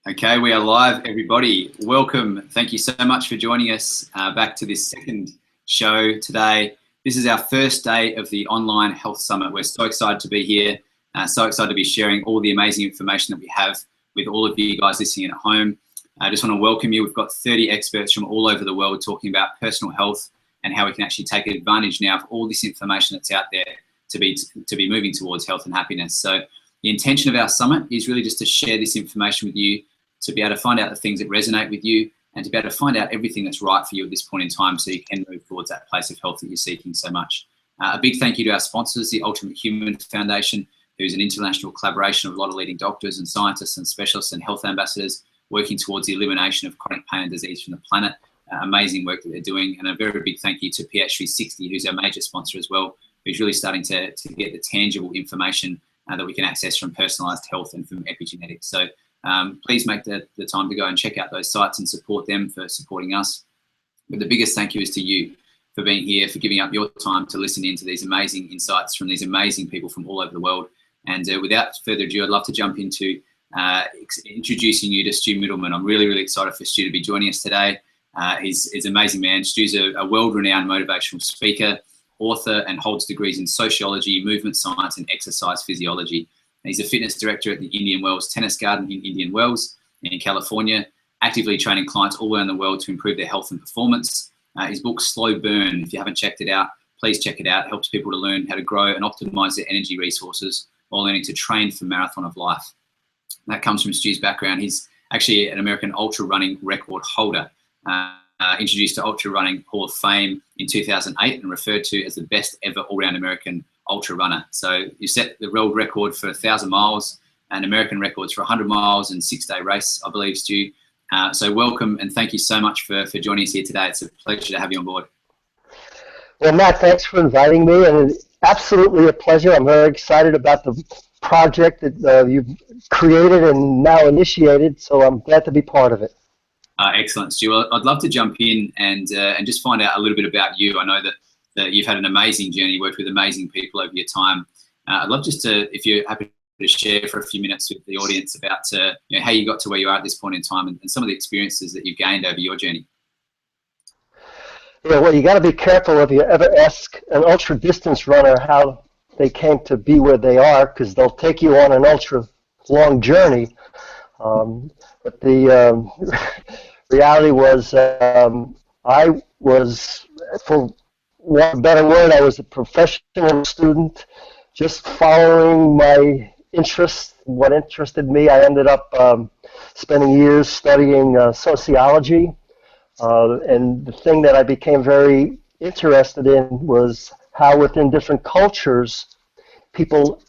Okay, we are live, everybody. Welcome. Thank you so much for joining us back to this second show today. This is our first day of the Online Health Summit. We're so excited to be here, so excited to be sharing all the amazing information that we have with all of you guys listening at home. I just want to welcome you. We've got 30 experts from all over the world talking about personal health and how we can actually take advantage now of all this information that's out there to be moving towards health and happiness. So the intention of our summit is really just to share this information with you, to be able to find out the things that resonate with you, and to be able to find out everything that's right for you at this point in time so you can move towards that place of health that you're seeking so much. A big thank you to our sponsors, the Ultimate Human Foundation, who's an international collaboration of a lot of leading doctors and scientists and specialists and health ambassadors working towards the elimination of chronic pain and disease from the planet. Amazing work that they're doing. And a very big thank you to PH360, who's our major sponsor as well, who's really starting to get the tangible information that we can access from personalized health and from epigenetics. So please make the time to go and check out those sites and support them for supporting us. But the biggest thank you is to you for being here, for giving up your time to listen into these amazing insights from these amazing people from all over the world. And without further ado, I'd love to jump into introducing you to Stu Middleman. I'm really excited for Stu to be joining us today. He's an amazing man. Stu's a world-renowned motivational speaker, author, and holds degrees in sociology, movement science, and exercise physiology. He's a fitness director at the Indian Wells Tennis Garden in Indian Wells in California, actively training clients all around the world to improve their health and performance. His book, Slow Burn, if you haven't checked it out, please check it out. It helps people to learn how to grow and optimize their energy resources while learning to train for marathon of life. That comes from Stu's background. He's actually an American ultra running record holder, introduced to Ultra Running Hall of Fame in 2008 and referred to as the best ever all-round American ultra runner. So you set the world record for 1,000 miles and American records for 100 miles and 6-day race, I believe, Stu. So welcome and thank you so much for joining us here today. It's a pleasure to have you on board. Well, Matt, thanks for inviting me, and it's absolutely a pleasure. I'm very excited about the project that you've created and now initiated, so I'm glad to be part of it. Excellent, Stu. Well, I'd love to jump in and just find out a little bit about you. I know that you've had an amazing journey, worked with amazing people over your time. I'd love just to, if you're happy to share for a few minutes with the audience about how you got to where you are at this point in time and some of the experiences that you've gained over your journey. Yeah, well, you got to be careful if you ever ask an ultra distance runner how they came to be where they are, because they'll take you on an ultra long journey. But the reality was I was, for one better word, I was a professional student, just following my interests, what interested me. I ended up spending years studying sociology, and the thing that I became very interested in was how within different cultures people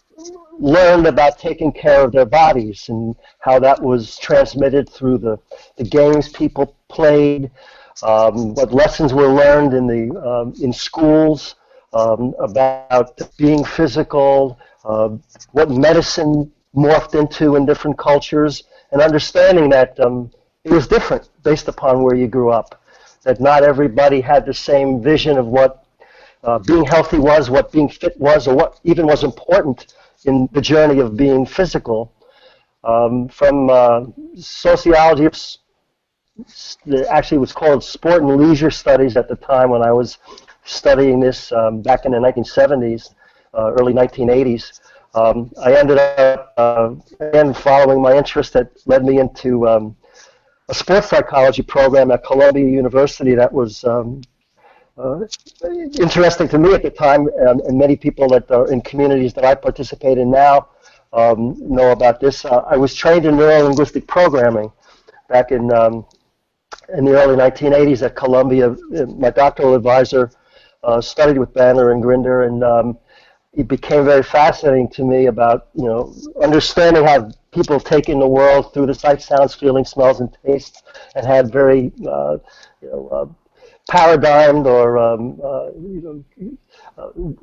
learned about taking care of their bodies and how that was transmitted through the games people played, what lessons were learned in schools about being physical, what medicine morphed into in different cultures, and understanding that it was different based upon where you grew up, that not everybody had the same vision of what being healthy was, what being fit was, or what even was important in the journey of being physical. From sociology, actually it was called sport and leisure studies at the time when I was studying this back in the 1970s, early 1980s. I ended up, again, following my interest that led me into a sports psychology program at Columbia University that was interesting to me at the time, and many people that are in communities that I participate in now know about this. I was trained in neuro-linguistic programming back in the early 1980s at Columbia. My doctoral advisor studied with Bandler and Grinder, and it became very fascinating to me about understanding how people take in the world through the sight, sounds, feelings, smells, and tastes, and had very paradigmed or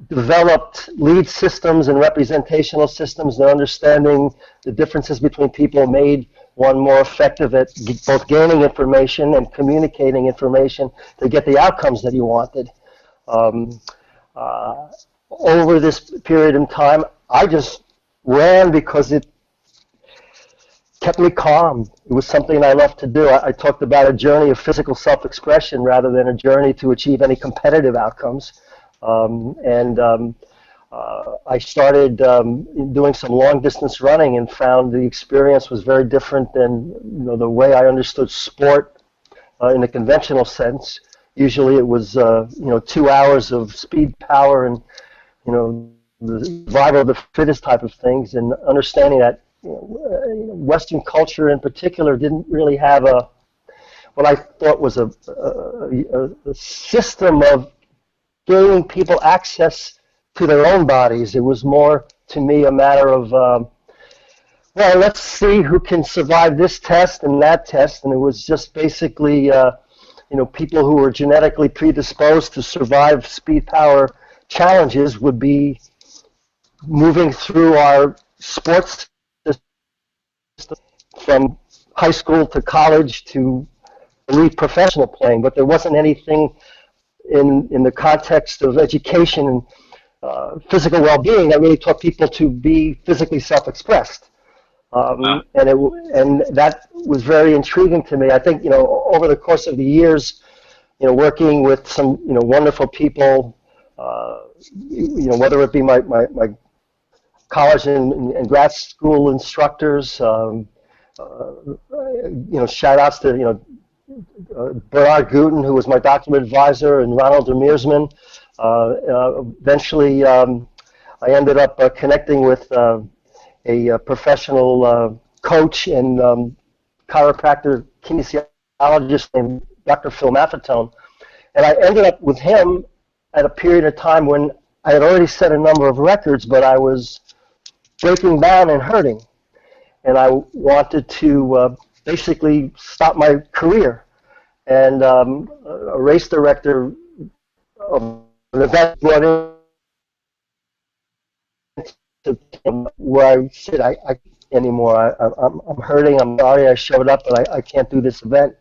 developed lead systems and representational systems, and understanding the differences between people made one more effective at both gaining information and communicating information to get the outcomes that you wanted. Over this period in time, I just ran because it kept me calm. It was something I loved to do. I talked about a journey of physical self-expression rather than a journey to achieve any competitive outcomes. I started doing some long-distance running and found the experience was very different than the way I understood sport in the conventional sense. Usually it was 2 hours of speed, power, and the survival of the fittest type of things, and understanding that Western culture in particular didn't really have what I thought was a system of giving people access to their own bodies. It was more, to me, a matter of, well, let's see who can survive this test and that test, and it was just basically, people who were genetically predisposed to survive speed power challenges would be moving through our sports system from high school to college to elite professional playing, but there wasn't anything in the context of education and physical well-being that really taught people to be physically self-expressed. And that was very intriguing to me. I think, over the course of the years, working with some, wonderful people, whether it be my college and grad school instructors, shout outs to, Bernard Guten, who was my doctoral advisor, and Ronald Demiersman. Eventually, I ended up connecting with a professional coach and chiropractor kinesiologist named Dr. Phil Maffetone. And I ended up with him at a period of time when I had already set a number of records, but I was breaking down and hurting. And I wanted to basically stop my career. And a race director of an event brought in where I said, I can't anymore. I'm hurting. I'm sorry I showed up, but I can't do this event.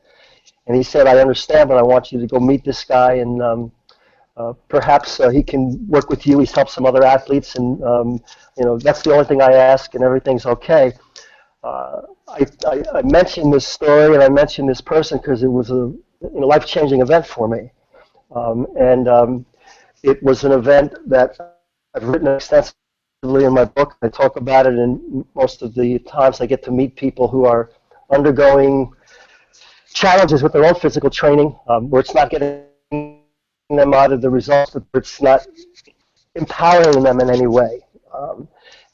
And he said, I understand, but I want you to go meet this guy, and perhaps he can work with you. He's helped some other athletes, and that's the only thing I ask, and everything's okay. I mentioned this story and I mentioned this person because it was a life-changing event for me. It was an event that I've written extensively in my book. I talk about it, and most of the times I get to meet people who are undergoing challenges with their own physical training, where it's not getting them out of the results, but it's not empowering them in any way.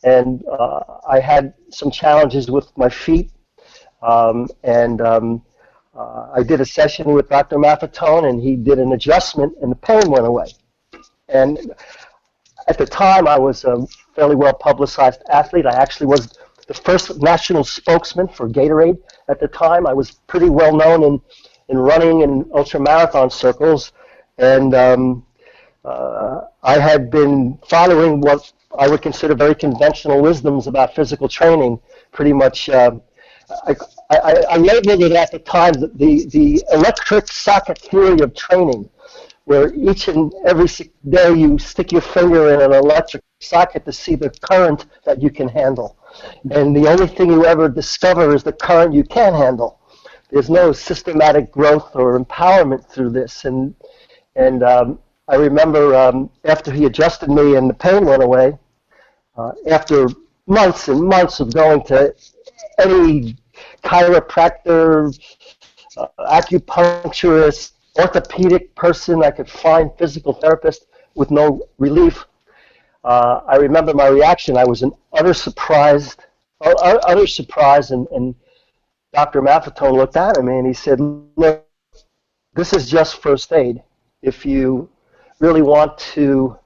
I had some challenges with my feet, I did a session with Dr. Maffetone, and he did an adjustment, and the pain went away. And at the time, I was a fairly well-publicized athlete. I actually was the first national spokesman for Gatorade at the time. I was pretty well known in running and ultramarathon circles, and I had been following what I would consider very conventional wisdoms about physical training. Pretty much, I labeled it at the time the electric socket theory of training, where each and every day you stick your finger in an electric socket to see the current that you can handle. And the only thing you ever discover is the current you can handle. There's no systematic growth or empowerment through this. And I remember after he adjusted me and the pain went away, after months and months of going to any chiropractor, acupuncturist, orthopedic person I could find, physical therapist, with no relief, I remember my reaction. I was in utter surprise, and Dr. Maffetone looked at me and he said, look, this is just first aid. If you really want to,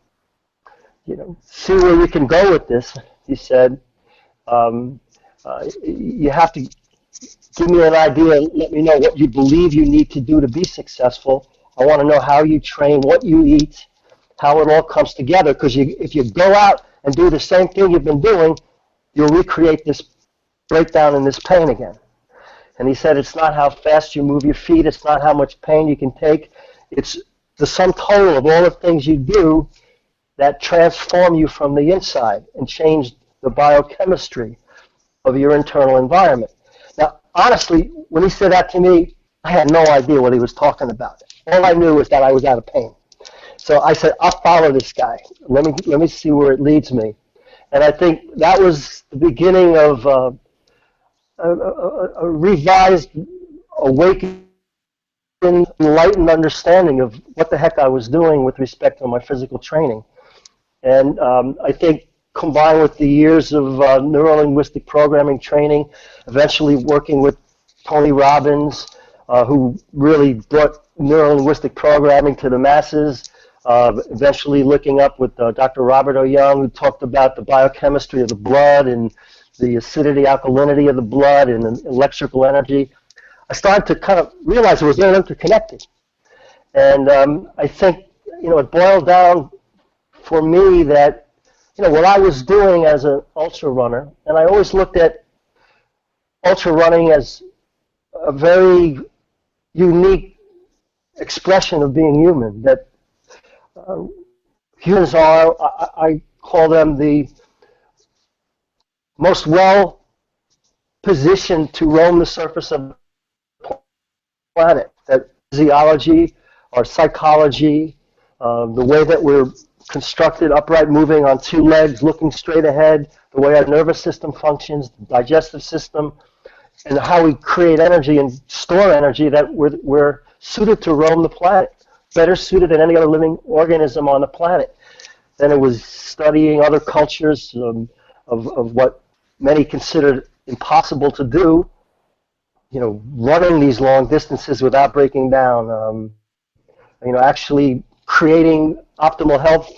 see where you can go with this, he said, you have to give me an idea, let me know what you believe you need to do to be successful. I want to know how you train, what you eat, how it all comes together, because if you go out and do the same thing you've been doing, you'll recreate this breakdown and this pain again. And he said, it's not how fast you move your feet, it's not how much pain you can take, it's the sum total of all the things you do that transform you from the inside and change the biochemistry of your internal environment. honestly, when he said that to me, I had no idea what he was talking about. All I knew was that I was out of pain. So I said, I'll follow this guy. Let me see where it leads me. And I think that was the beginning of a revised, awakened, enlightened understanding of what the heck I was doing with respect to my physical training. And I think combined with the years of neuro-linguistic programming training, eventually working with Tony Robbins, who really brought neuro-linguistic programming to the masses, eventually looking up with Dr. Robert O. Young, who talked about the biochemistry of the blood and the acidity, alkalinity of the blood and electrical energy. I started to kind of realize it was all interconnected. And I think, it boiled down for me that, what I was doing as an ultra runner, and I always looked at ultra running as a very unique expression of being human, that humans are, I call them the most well-positioned to roam the surface of the planet. That physiology, our psychology, the way that we're constructed, upright, moving on two legs, looking straight ahead, the way our nervous system functions, the digestive system, and how we create energy and store energy, that we're suited to roam the planet, better suited than any other living organism on the planet. Then it was studying other cultures of what many considered impossible to do, running these long distances without breaking down, actually creating optimal health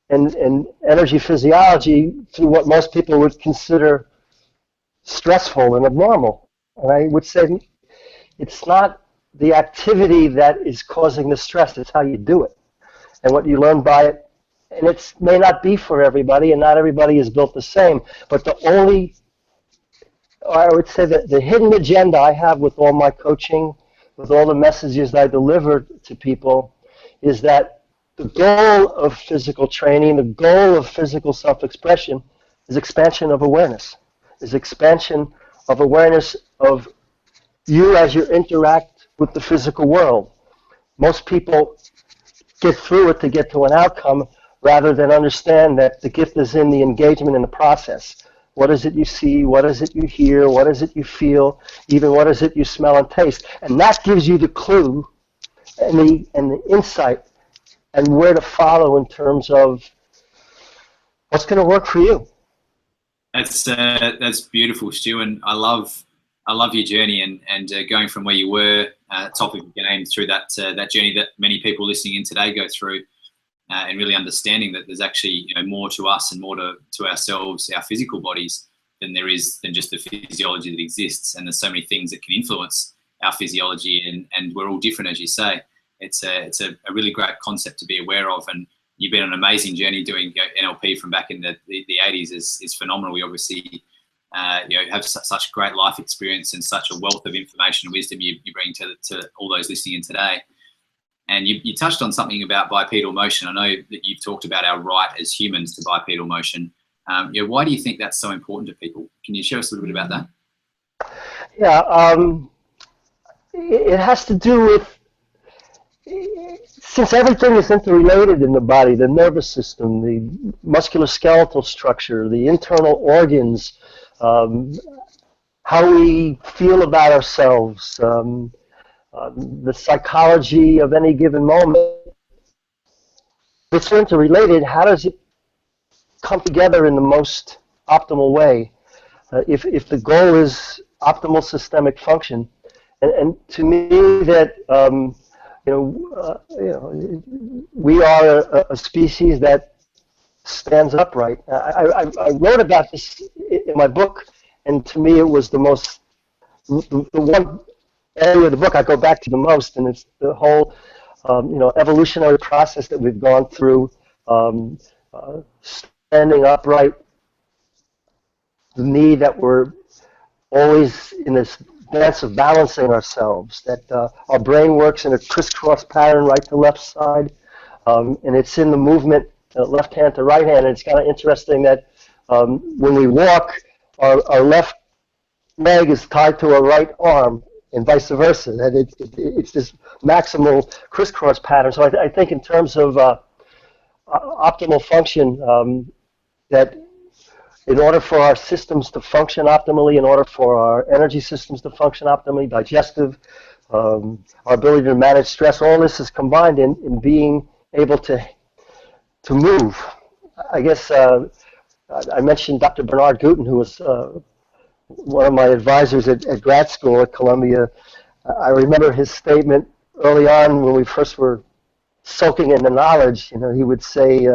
and energy physiology through what most people would consider stressful and abnormal. And I would say it's not the activity that is causing the stress, it's how you do it and what you learn by it. And it may not be for everybody, and not everybody is built the same, but I would say that the hidden agenda I have with all my coaching, with all the messages I deliver to people, is that the goal of physical training, the goal of physical self-expression is expansion of awareness, of you as you interact with the physical world. Most people get through it to get to an outcome rather than understand that the gift is in the engagement in the process. What is it you see? What is it you hear? What is it you feel? Even what is it you smell and taste? And that gives you the clue and the insight and where to follow in terms of what's going to work for you. That's beautiful, Stu, and I love your journey and going from where you were top of your game through that journey that many people listening in today go through, and really understanding that there's actually more to us and more to ourselves, our physical bodies, than just the physiology that exists. And there's so many things that can influence our physiology, and we're all different, as you say. It's a really great concept to be aware of, and you've been on an amazing journey doing NLP from back in the 80s is phenomenal. We obviously have such great life experience and such a wealth of information and wisdom you bring to all those listening in today. And you touched on something about bipedal motion. I know that you've talked about our right as humans to bipedal motion. Why do you think that's so important to people? Can you share us a little bit about that? Yeah, it has to do with, since everything is interrelated in the body, the nervous system, the musculoskeletal structure, the internal organs, how we feel about ourselves, the psychology of any given moment. If it's interrelated, how does it come together in the most optimal way? If the goal is optimal systemic function, and to me that we are a species that stands upright. I wrote about this in my book, and to me it was the one area of the book I go back to the most, and it's the whole evolutionary process that we've gone through, standing upright, the need that we're always in this dance of balancing ourselves, that our brain works in a crisscross pattern, right to left side, and it's in the movement left hand to right hand. And it's kind of interesting that when we walk, our left leg is tied to a right arm and vice versa. That it's this maximal crisscross pattern. So I think in terms of optimal function, that in order for our systems to function optimally, in order for our energy systems to function optimally, digestive, our ability to manage stress, all this is combined in being able to move. I guess I mentioned Dr. Bernard Guten, who was one of my advisors at grad school at Columbia. I remember his statement early on when we first were soaking in the knowledge. You know, he would say,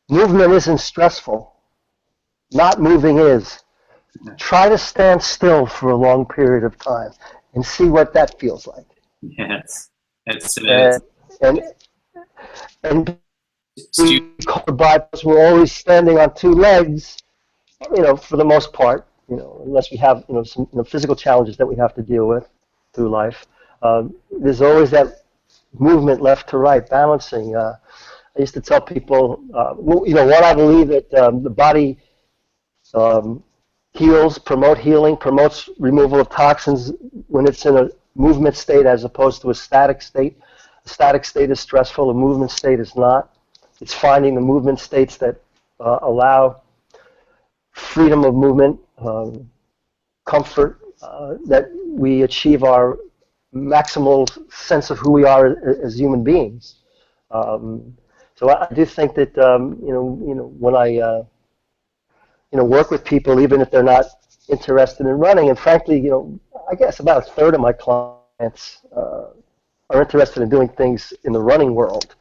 movement isn't stressful. Not moving is. Try to stand still for a long period of time and see what that feels like. Yes, it's and because we're always standing on two legs, you know, for the most part, you know, unless we have, you know, some physical challenges that we have to deal with through life. There's always that movement left to right, balancing. I used to tell people, you know, one, I believe that the body heals, promotes removal of toxins when it's in a movement state as opposed to a static state. A static state is stressful, a movement state is not. It's finding the movement states that allow freedom of movement, comfort, that we achieve our maximal sense of who we are as human beings. So I do think that you know when I work with people, even if they're not interested in running, and frankly, you know, I guess about a third of my clients are interested in doing things in the running world.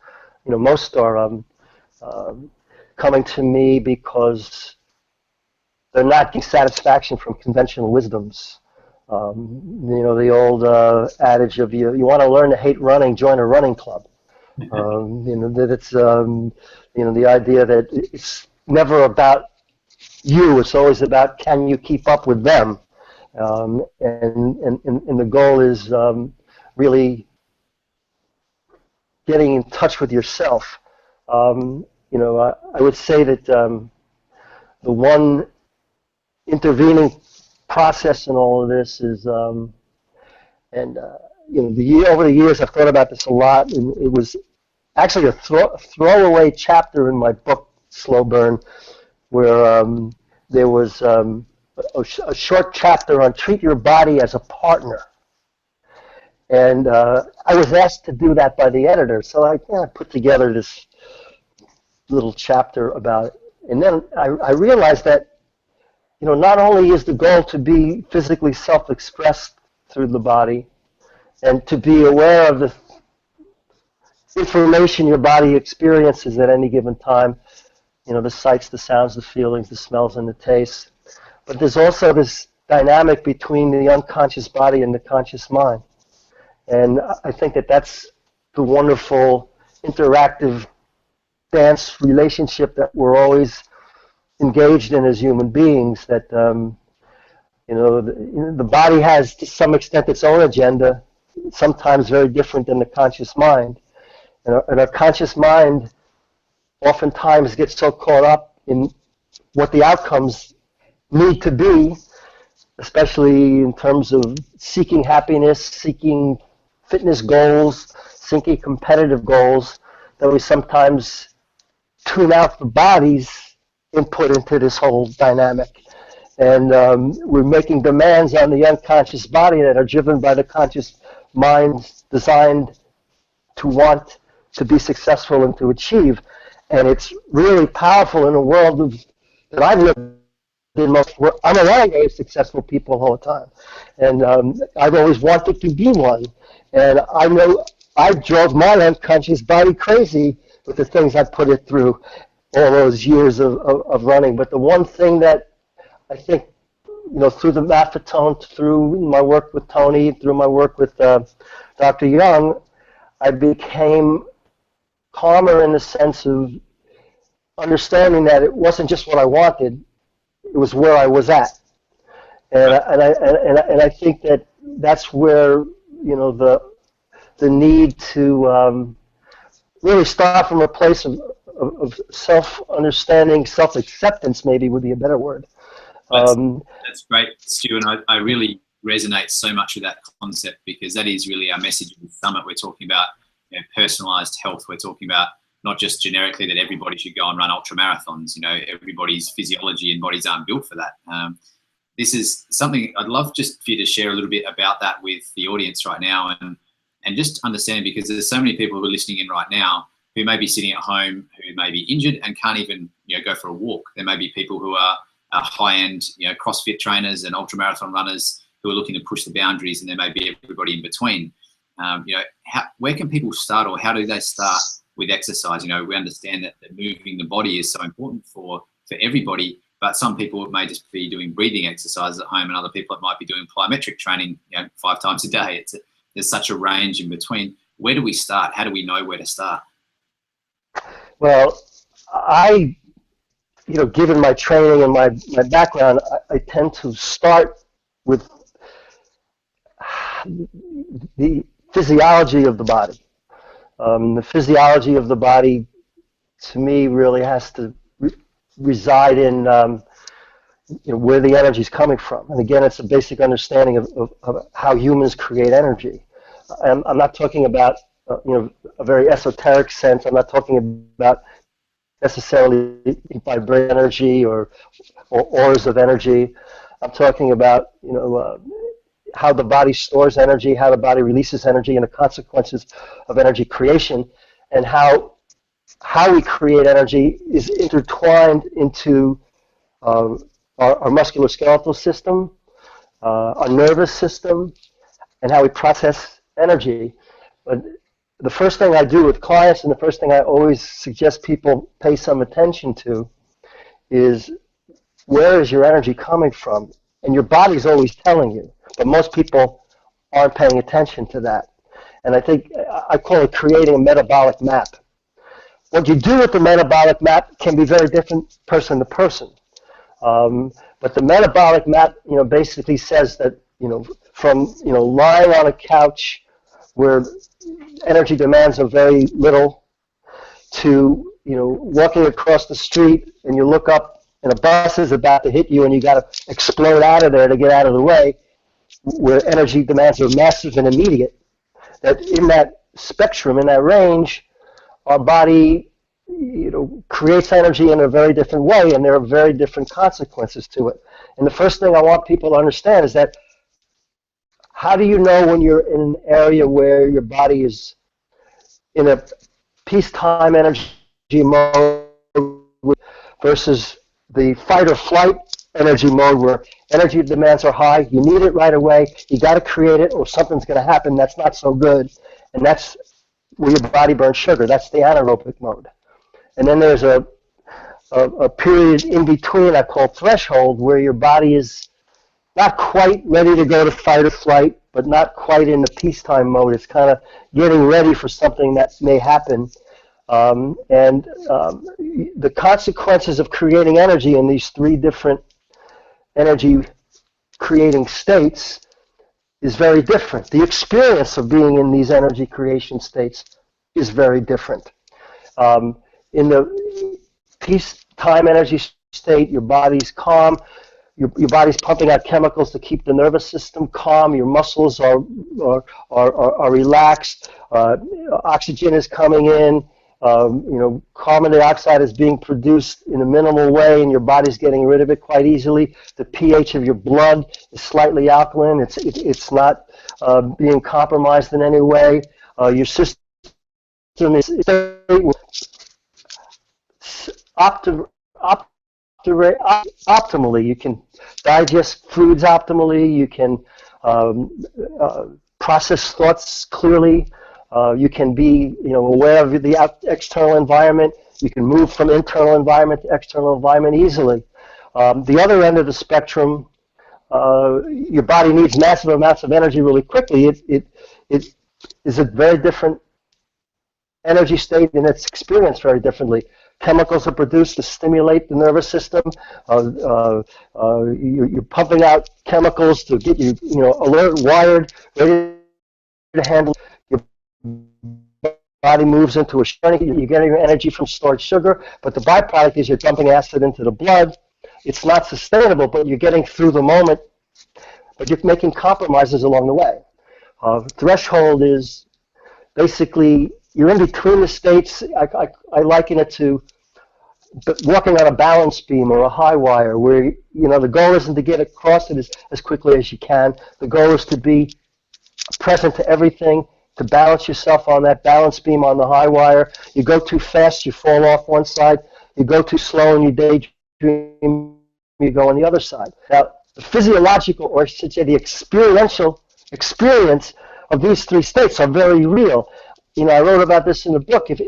You know, most are coming to me because they're not getting satisfaction from conventional wisdoms. You know, the old adage of you want to learn to hate running, join a running club. You know, that it's you know, the idea that it's never about you, it's always about can you keep up with them, and the goal is really getting in touch with yourself. You know, I would say that the one intervening process in all of this is, and you know, over the years I've thought about this a lot, and it was actually a throwaway chapter in my book, Slow Burn, where there was a short chapter on treat your body as a partner. And I was asked to do that by the editor, so I put together this little chapter about it. And then I realized that, you know, not only is the goal to be physically self-expressed through the body and to be aware of the information your body experiences at any given time, you know, the sights, the sounds, the feelings, the smells, and the tastes. But there's also this dynamic between the unconscious body and the conscious mind. And I think that that's the wonderful interactive dance relationship that we're always engaged in as human beings, that you know, the body has to some extent its own agenda, sometimes very different than the conscious mind. And our conscious mind oftentimes gets so caught up in what the outcomes need to be, especially in terms of seeking happiness, seeking fitness goals, seeking competitive goals, that we sometimes tune out the body's input into this whole dynamic. And we're making demands on the unconscious body that are driven by the conscious mind designed to want to be successful and to achieve. And it's really powerful in a world that I've lived in. I'm around very successful people all the time. And I've always wanted to be one. And I know I drove my unconscious body crazy with the things I put it through all those years of running. But the one thing that I think, you know, through the Maffetone, through my work with Tony, through my work with Dr. Young, I became calmer in the sense of understanding that it wasn't just what I wanted, it was where I was at. And I think that that's where, you know, the need to really start from a place of self-understanding, self-acceptance maybe would be a better word, That's great, Stu, and I really resonate so much with that concept, because that is really our message in the summit. We're talking about, you know, personalized health. We're talking about not just generically that everybody should go and run ultra marathons. You know, everybody's physiology and bodies aren't built for that. This is something I'd love just for you to share a little bit about that with the audience right now, and just understand, because there's so many people who are listening in right now who may be sitting at home, who may be injured and can't even, you know, go for a walk. There may be people who are high-end, you know, CrossFit trainers and ultramarathon runners who are looking to push the boundaries, and there may be everybody in between. You know, where can people start, or how do they start with exercise? You know, we understand that moving the body is so important for everybody, but some people may just be doing breathing exercises at home, and other people might be doing plyometric training, you know, 5 times a day. There's such a range in between. Where do we start? How do we know where to start? Well, you know, given my training and my background, I tend to start with the physiology of the body. The physiology of the body, to me, really has to reside in you know, where the energy is coming from. And again, it's a basic understanding of how humans create energy. I'm not talking about you know, a very esoteric sense. I'm not talking about necessarily vibrant energy or auras of energy. I'm talking about, you know, how the body stores energy, how the body releases energy, and the consequences of energy creation, and how we create energy is intertwined into our musculoskeletal system, our nervous system, and how we process energy. But the first thing I do with clients, and the first thing I always suggest people pay some attention to, is where is your energy coming from? And your body's always telling you, but most people aren't paying attention to that. And I think I call it creating a metabolic map. What you do with the metabolic map can be very different person to person. But the metabolic map, you know, basically says that, you know, from, you know, lying on a couch where energy demands are very little, to, you know, walking across the street and you look up and a bus is about to hit you and you got to explode out of there to get out of the way, where energy demands are massive and immediate. That in that spectrum, in that range, our body, you know, creates energy in a very different way, and there are very different consequences to it. And the first thing I want people to understand is that, how do you know when you're in an area where your body is in a peacetime energy mode versus the fight or flight energy mode, where energy demands are high, you need it right away, you got to create it or something's going to happen that's not so good, and that's where your body burns sugar. That's the anaerobic mode. And then there's a period in between I call threshold, where your body is not quite ready to go to fight or flight, but not quite in the peacetime mode. It's kind of getting ready for something that may happen. The consequences of creating energy in these 3 different energy creating states is very different. The experience of being in these energy creation states is very different. In the peacetime energy state, your body's calm. Your body's pumping out chemicals to keep the nervous system calm. Your muscles are relaxed. Oxygen is coming in. You know, carbon dioxide is being produced in a minimal way, and your body's getting rid of it quite easily. The pH of your blood is slightly alkaline. It's not being compromised in any way. Your system is optimally. You can digest foods optimally. You can process thoughts clearly. You can be, you know, aware of the external environment. You can move from internal environment to external environment easily. The other end of the spectrum, your body needs massive amounts of energy really quickly. It is a very different energy state, and it's experienced very differently. Chemicals are produced to stimulate the nervous system. You're pumping out chemicals to get you, you know, alert, wired, ready to handle. Your body moves into a journey. You're getting your energy from stored sugar, but the byproduct is you're dumping acid into the blood. it's not sustainable, but you're getting through the moment, but you're making compromises along the way. Threshold is basically, you're in between the states. I liken it to walking on a balance beam or a high wire, where the goal isn't to get across it as quickly as you can. The goal is to be present to everything, to balance yourself on that balance beam on the high wire. You go too fast, you fall off one side. You go too slow and you daydream, you go on the other side. Now, the physiological, or I should say the experiential experience of these three states are very real. I wrote about this in the book. If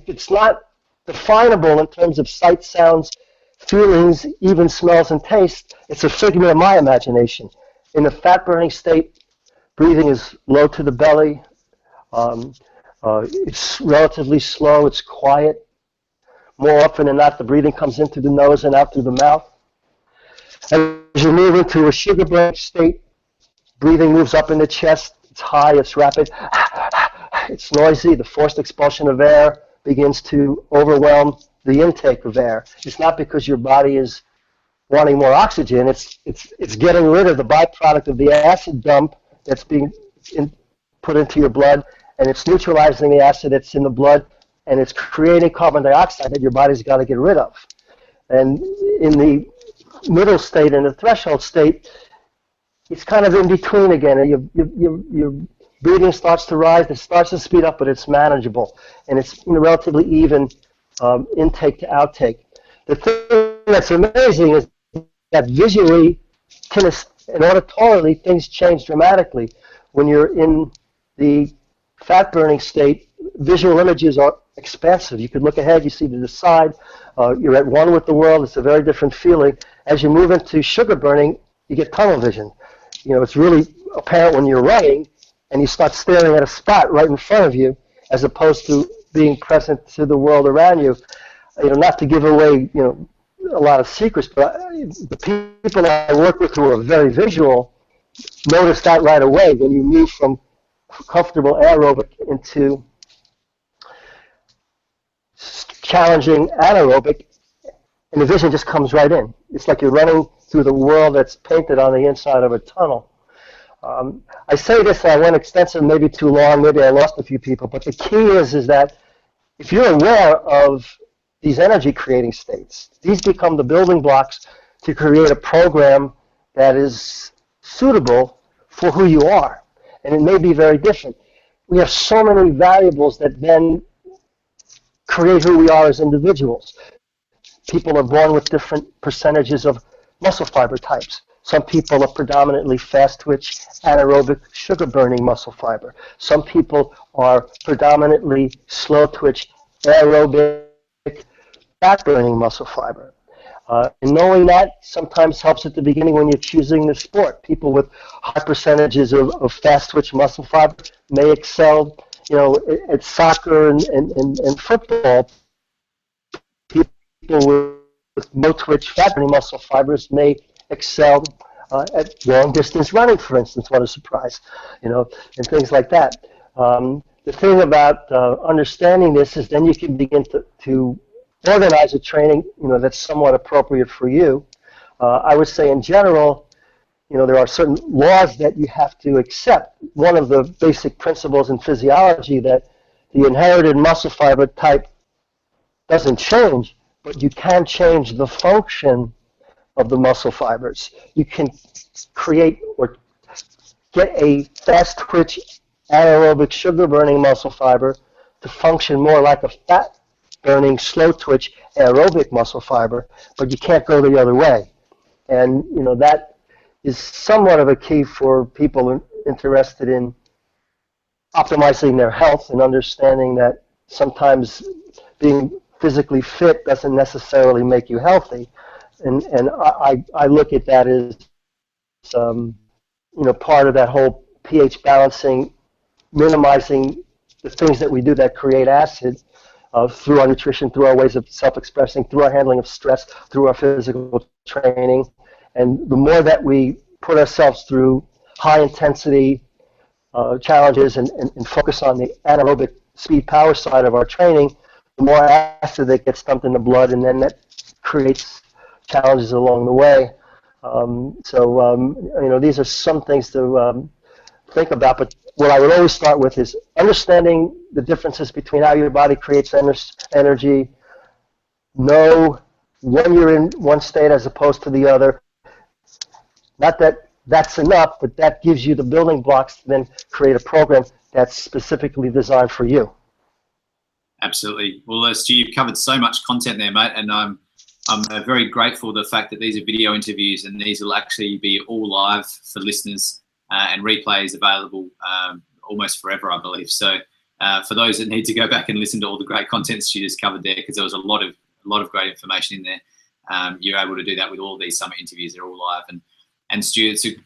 it's not definable in terms of sight, sounds, feelings, even smells and taste, it's a figment of my imagination. In the fat-burning state, breathing is low to the belly. It's relatively slow. It's quiet. More often than not, the breathing comes in through the nose and out through the mouth. As you move into a sugar-burning state, breathing moves up in the chest. It's high. It's rapid. It's noisy. The forced expulsion of air begins to overwhelm the intake of air. It's not because your body is wanting more oxygen. It's getting rid of the byproduct of the acid dump that's being put into your blood, and it's neutralizing the acid that's in the blood, and it's creating carbon dioxide that your body's got to get rid of. And in the middle state, in the threshold state, it's kind of in between again. Your breathing starts to rise, it starts to speed up, but it's manageable, and it's relatively even intake to outtake. The thing that's amazing is that visually and auditorily things change dramatically. When you're in the fat-burning state, visual images are expansive. You could look ahead, you see to the side, you're at one with the world. It's a very different feeling. As you move into sugar burning, you get tunnel vision. It's really apparent when you're running and you start staring at a spot right in front of you, as opposed to being present to the world around you. Not to give away, a lot of secrets, but the people I work with who are very visual notice that right away when you move from comfortable aerobic into challenging anaerobic, and the vision just comes right in. It's like you're running through the world that's painted on the inside of a tunnel. I say this, and I went extensive, maybe too long, maybe I lost a few people, but the key is that if you're aware of these energy creating states, these become the building blocks to create a program that is suitable for who you are. And it may be very different. We have so many variables that then create who we are as individuals. People are born with different percentages of muscle fiber types. Some people are predominantly fast twitch, anaerobic, sugar burning muscle fiber. Some people are predominantly slow twitch, aerobic, fat burning muscle fiber. And knowing that sometimes helps at the beginning when you're choosing the sport. People with high percentages of fast twitch muscle fiber may excel, at soccer and football. People with low twitch fat burning muscle fibers may excel at long distance running, for instance. What a surprise, and things like that. The thing about understanding this is then you can begin to organize a training, that's somewhat appropriate for you. I would say in general, there are certain laws that you have to accept. One of the basic principles in physiology that the inherited muscle fiber type doesn't change, but you can change the function of the muscle fibers. You can create or get a fast twitch anaerobic sugar burning muscle fiber to function more like a fat burning slow twitch aerobic muscle fiber, but you can't go the other way. And that is somewhat of a key for people interested in optimizing their health and understanding that sometimes being physically fit doesn't necessarily make you healthy. And I look at that as part of that whole pH balancing, minimizing the things that we do that create acid through our nutrition, through our ways of self-expressing, through our handling of stress, through our physical training. And the more that we put ourselves through high-intensity challenges and focus on the anaerobic speed power side of our training, the more acid that gets dumped in the blood, and then that creates challenges along the way. These are some things to think about, but what I would always start with is understanding the differences between how your body creates energy, know when you're in one state as opposed to the other. Not that that's enough, but that gives you the building blocks to then create a program that's specifically designed for you. Absolutely. Well, Stu, you've covered so much content there, mate, and I'm very grateful for the fact that these are video interviews and these will actually be all live for listeners and replays available almost forever, I believe. So for those that need to go back and listen to all the great content Stu just covered there, because there was a lot of great information in there, you're able to do that with all these summit interviews. They're all live. And Stu, it's a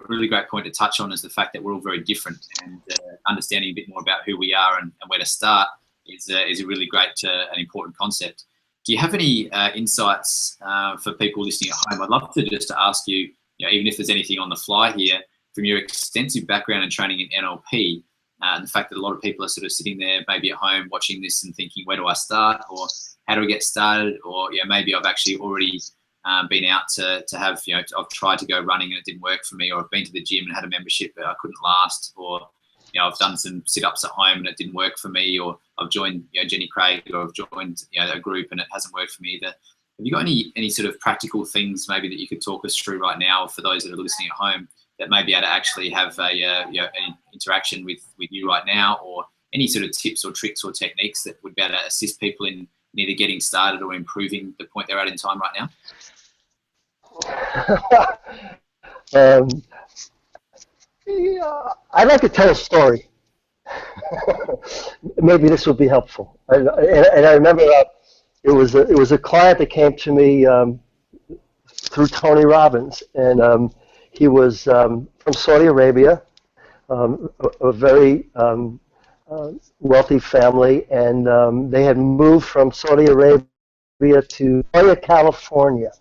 really great point to touch on is the fact that we're all very different, and understanding a bit more about who we are and where to start is a really great and important concept. Do you have any insights for people listening at home? I'd love to just ask you, even if there's anything on the fly here, from your extensive background and training in NLP, and the fact that a lot of people are sort of sitting there maybe at home watching this and thinking, where do I start, or how do we get started, or maybe I've actually already been out to have, I've tried to go running and it didn't work for me, or I've been to the gym and had a membership but I couldn't last, or I've done some sit-ups at home and it didn't work for me, or I've joined Jenny Craig, or I've joined a group and it hasn't worked for me either. Have you got any sort of practical things maybe that you could talk us through right now for those that are listening at home that may be able to actually have an interaction with you right now, or any sort of tips or tricks or techniques that would be able to assist people in either getting started or improving the point they're at in time right now? I'd like to tell a story. Maybe this will be helpful. And I remember it was a client that came to me through Tony Robbins, and he was from Saudi Arabia, a very wealthy family, and they had moved from Saudi Arabia to California.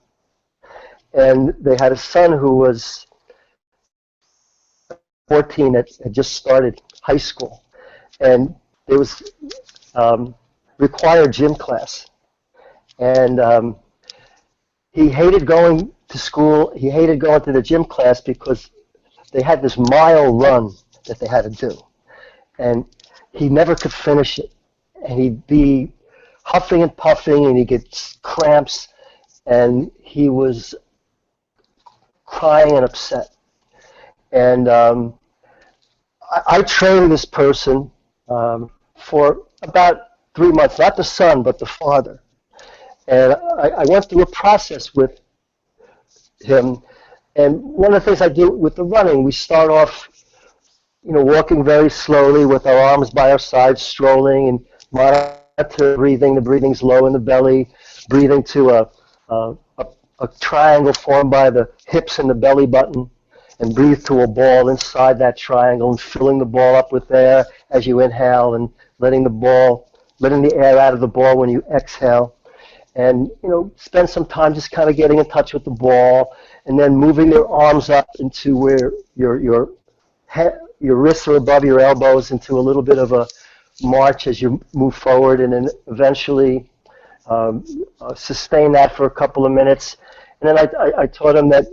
And they had a son who was 14 that had just started high school. And there was required gym class. And he hated going to school. He hated going to the gym class because they had this mile run that they had to do. And he never could finish it. And he'd be huffing and puffing, and he'd get cramps. And he was crying and upset. And I trained this person for about 3 months, not the son, but the father. And I went through a process with him. And one of the things I do with the running, we start off, walking very slowly with our arms by our sides, strolling, and monitor breathing. The breathing's low in the belly, breathing to a triangle formed by the hips and the belly button, and breathe to a ball inside that triangle, and filling the ball up with air as you inhale, and letting the air out of the ball when you exhale. And spend some time just kind of getting in touch with the ball, and then moving your arms up into where your wrists are above your elbows, into a little bit of a march as you move forward, and then eventually sustain that for a couple of minutes. And then I taught him that,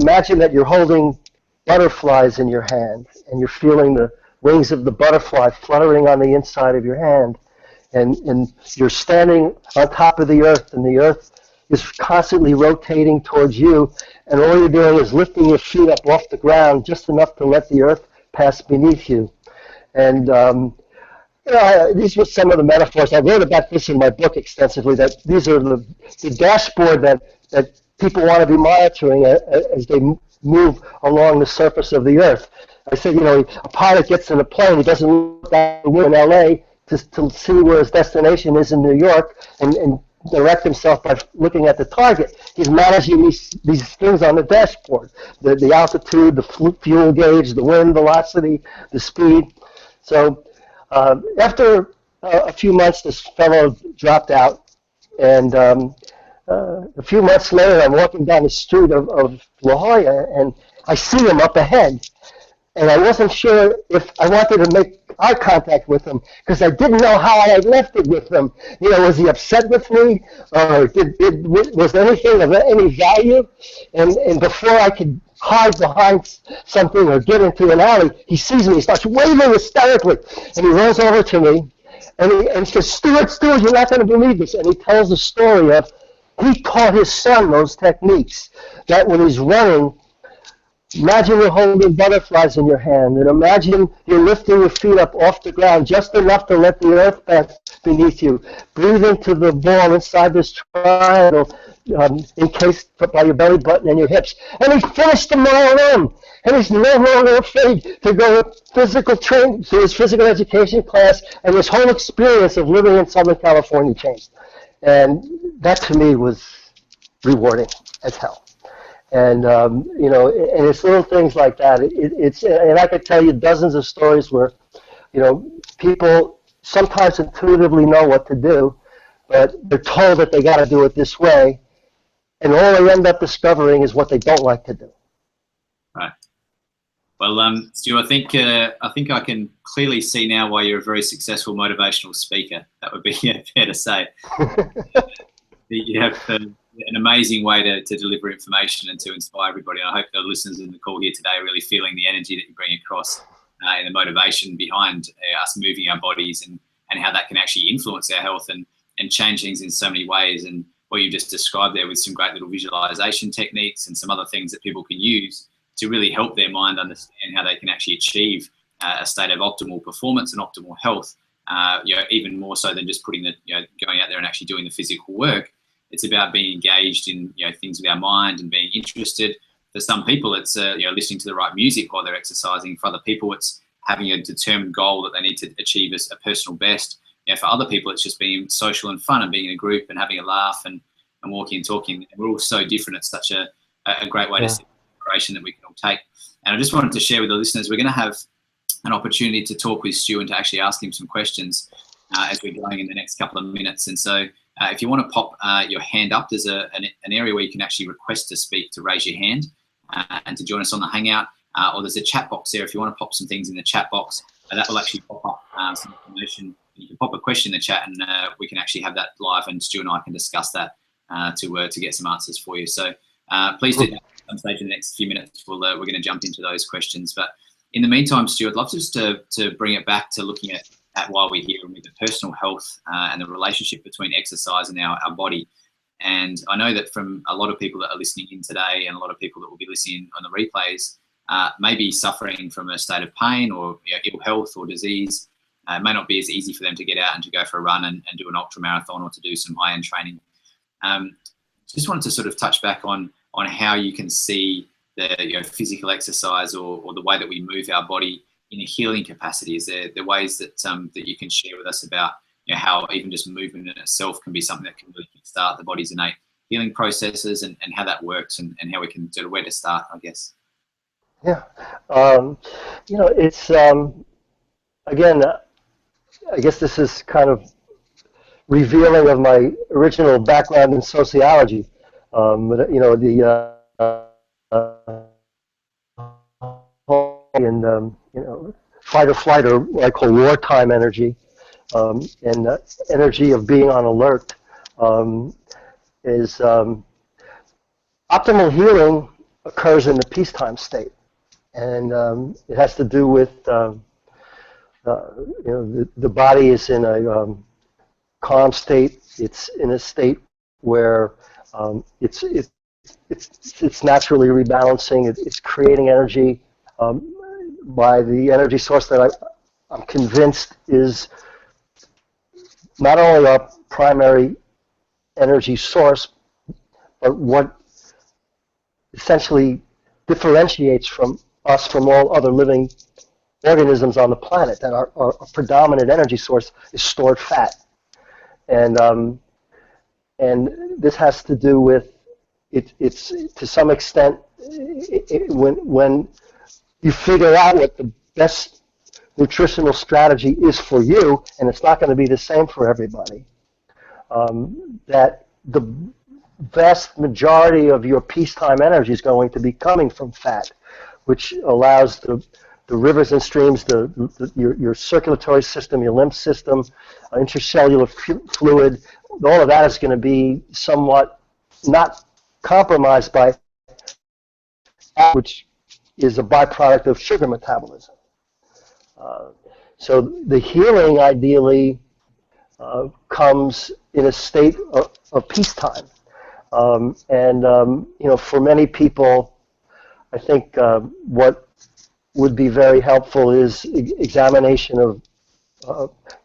imagine that you're holding butterflies in your hand, and you're feeling the wings of the butterfly fluttering on the inside of your hand. And you're standing on top of the earth, and the earth is constantly rotating towards you, and all you're doing is lifting your feet up off the ground just enough to let the earth pass beneath you. And these were some of the metaphors. I wrote about this in my book extensively, that these are the dashboard that people want to be monitoring as they move along the surface of the earth. I said, a pilot gets in a plane, he doesn't look out the window in L.A., to see where his destination is in New York, and direct himself by looking at the target. He's managing these things on the dashboard, the altitude, the fuel gauge, the wind velocity, the speed. So after a few months, this fellow dropped out, and a few months later, I'm walking down the street of La Jolla, and I see him up ahead. and I wasn't sure if I wanted to make eye contact with him because I didn't know how I had left it with him. You know, was he upset with me, or was there anything of any value? And before I could hide behind something or get into an alley, he sees me, he starts waving hysterically, and he runs over to me, and he says, Stuart, you're not going to believe this. And he tells the story of he taught his son those techniques, that when he's running, imagine you're holding butterflies in your hand, and imagine you're lifting your feet up off the ground just enough to let the earth pass beneath you. Breathe into the ball inside this triangle, encased by your belly button and your hips. And he finished the mile run, and he's no longer afraid to go to his physical education class, and his whole experience of living in Southern California changed. And that to me was rewarding as hell. And you know, and it's little things like that. And I could tell you dozens of stories where, you know, people sometimes intuitively know what to do, but they're told that they got to do it this way, and all they end up discovering is what they don't like to do. Right. Well, Stu, I think I can clearly see now why you're a very successful motivational speaker. That would be fair to say. You have an amazing way to deliver information and to inspire everybody. And I hope the listeners in the call here today are really feeling the energy that you bring across and the motivation behind us moving our bodies and how that can actually influence our health and change things in so many ways. And what you just described there with some great little visualization techniques and some other things that people can use to really help their mind understand how they can actually achieve a state of optimal performance and optimal health. You know, even more so than just putting going out there and actually doing the physical work. It's about being engaged in things with our mind and being interested. For some people, it's listening to the right music while they're exercising. For other people, it's having a determined goal that they need to achieve as a personal best. For other people, it's just being social and fun and being in a group and having a laugh and walking and talking. We're all so different. It's such a great way to see inspiration that we can all take. And I just wanted to share with the listeners, we're going to have an opportunity to talk with Stu and to actually ask him some questions as we're going in the next couple of minutes. And so if you want to pop your hand up, there's an area where you can actually request to speak, to raise your hand and to join us on the Hangout. Or there's a chat box there if you want to pop some things in the chat box. That will actually pop up some information. You can pop a question in the chat and we can actually have that live, and Stu and I can discuss that to get some answers for you. So please do that at some stage in the next few minutes. We're going to jump into those questions. But in the meantime, Stu, I'd love just to bring it back to looking at while we're here with the personal health and the relationship between exercise and our body. And I know that from a lot of people that are listening in today and a lot of people that will be listening on the replays may be suffering from a state of pain or ill health or disease. It may not be as easy for them to get out and to go for a run and do an ultra marathon or to do some high-end training. Just wanted to sort of touch back on how you can see the physical exercise or the way that we move our body in a healing capacity. Is there ways that that you can share with us about how even just movement in itself can be something that can really start the body's innate healing processes and how that works and how we can sort of where to start, I guess? Yeah, it's again, I guess this is kind of revealing of my original background in sociology. Fight or flight, or what I call wartime energy, and energy of being on alert is optimal healing occurs in the peacetime state, and it has to do with the body is in a calm state. It's in a state where it's naturally rebalancing. It's creating energy by the energy source that I'm convinced is not only our primary energy source, but what essentially differentiates from us from all other living organisms on the planet. That our predominant energy source is stored fat, and this has to do with it's to some extent when you figure out what the best nutritional strategy is for you, and it's not going to be the same for everybody, that the vast majority of your peacetime energy is going to be coming from fat, which allows the rivers and streams, your circulatory system, your lymph system, intercellular fluid, all of that is going to be somewhat not compromised by, which is a byproduct of sugar metabolism. So the healing ideally comes in a state of peacetime. For many people, I think what would be very helpful is examination of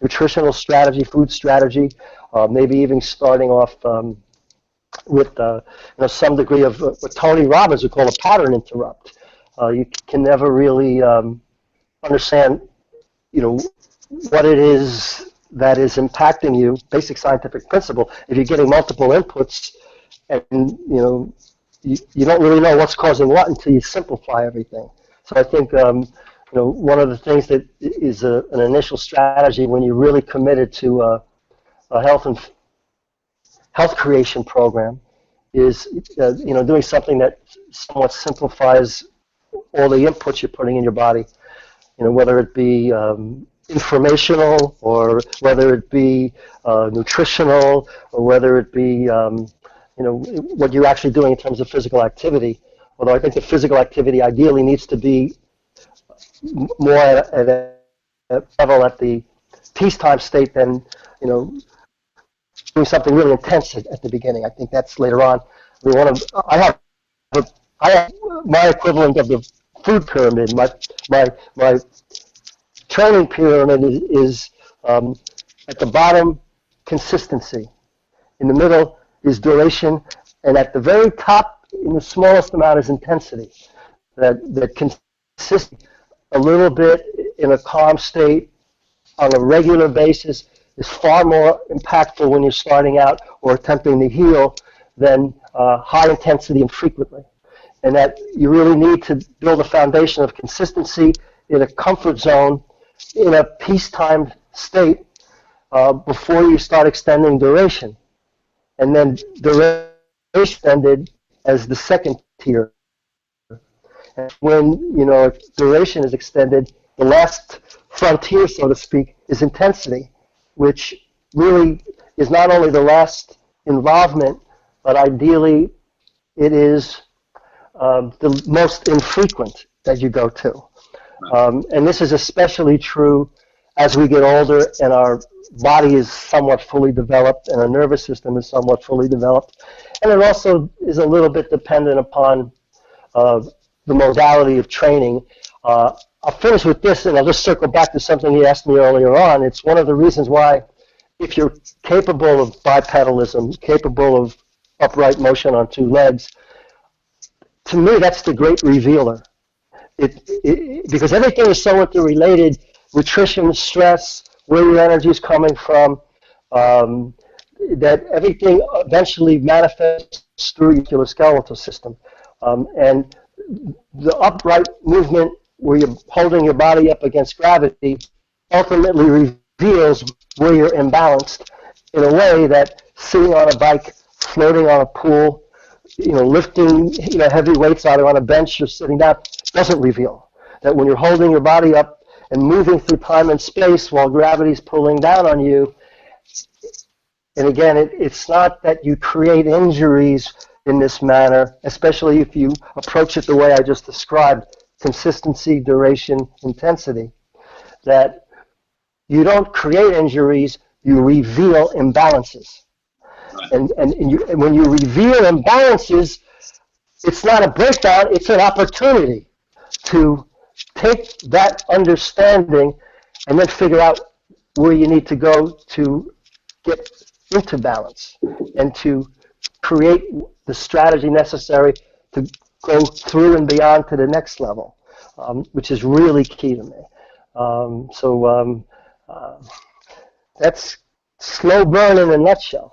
nutritional strategy, food strategy, maybe even starting off with some degree of what Tony Robbins would call a pattern interrupt. You can never really understand, what it is that is impacting you, basic scientific principle. If you're getting multiple inputs and, you don't really know what's causing what until you simplify everything. So I think, one of the things that is an initial strategy when you're really committed to a health creation program is, doing something that somewhat simplifies all the inputs you're putting in your body, whether it be informational or whether it be nutritional or whether it be, what you're actually doing in terms of physical activity. Although I think the physical activity ideally needs to be more at a level at the peacetime state than, doing something really intense at the beginning. I think that's later on. I have my equivalent of the food pyramid. My training pyramid is at the bottom, consistency. In the middle is duration, and at the very top, in the smallest amount, is intensity. That consists a little bit in a calm state on a regular basis is far more impactful when you're starting out or attempting to heal than high intensity and frequently. And that you really need to build a foundation of consistency in a comfort zone, in a peacetime state, before you start extending duration. And then duration extended as the second tier. And when duration is extended, the last frontier, so to speak, is intensity, which really is not only the last involvement, but ideally it is the most infrequent that you go to. And this is especially true as we get older and our body is somewhat fully developed and our nervous system is somewhat fully developed. And it also is a little bit dependent upon the modality of training. I'll finish with this, and I'll just circle back to something you asked me earlier on. It's one of the reasons why, if you're capable of bipedalism, capable of upright motion on two legs, to me, that's the great revealer. Because everything is so interrelated, nutrition, stress, where your energy is coming from, that everything eventually manifests through your musculoskeletal system. And the upright movement where you're holding your body up against gravity ultimately reveals where you're imbalanced in a way that sitting on a bike, floating on a pool, lifting heavy weights either on a bench or sitting down doesn't reveal. That when you're holding your body up and moving through time and space while gravity's pulling down on you, and again, it's not that you create injuries in this manner, especially if you approach it the way I just described, consistency, duration, intensity, that you don't create injuries, you reveal imbalances. And when you reveal imbalances, it's not a breakdown, it's an opportunity to take that understanding and then figure out where you need to go to get into balance and to create the strategy necessary to go through and beyond to the next level, which is really key to me. That's slow burn in a nutshell.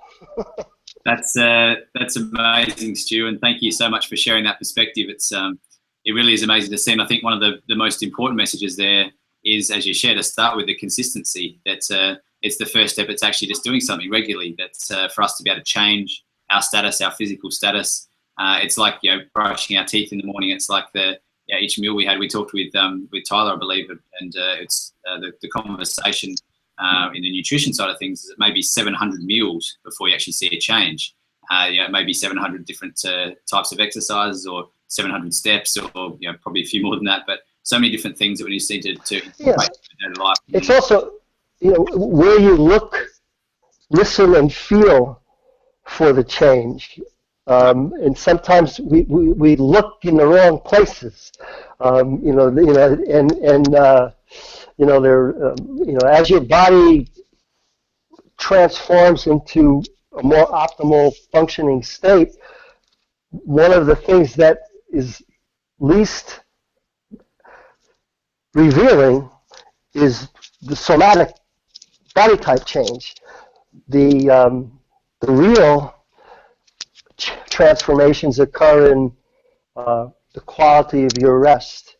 That's amazing, Stu, and thank you so much for sharing that perspective. It really is amazing to see, and I think one of the most important messages there is, as you shared, to start with the consistency. That it's the first step. It's actually just doing something regularly. That's for us to be able to change our status, our physical status. It's like brushing our teeth in the morning. It's like the yeah, each meal we had, we talked with Tyler, I believe, and it's the conversation in the nutrition side of things is it may be 700 meals before you actually see a change. Maybe 700 different types of exercises or 700 steps, or probably a few more than that. But so many different things that we need to yeah. daily life. It's also where you look, listen, and feel for the change. And sometimes we look in the wrong places, as your body transforms into a more optimal functioning state, one of the things that is least revealing is the somatic body type change. The real transformations occur in the quality of your rest.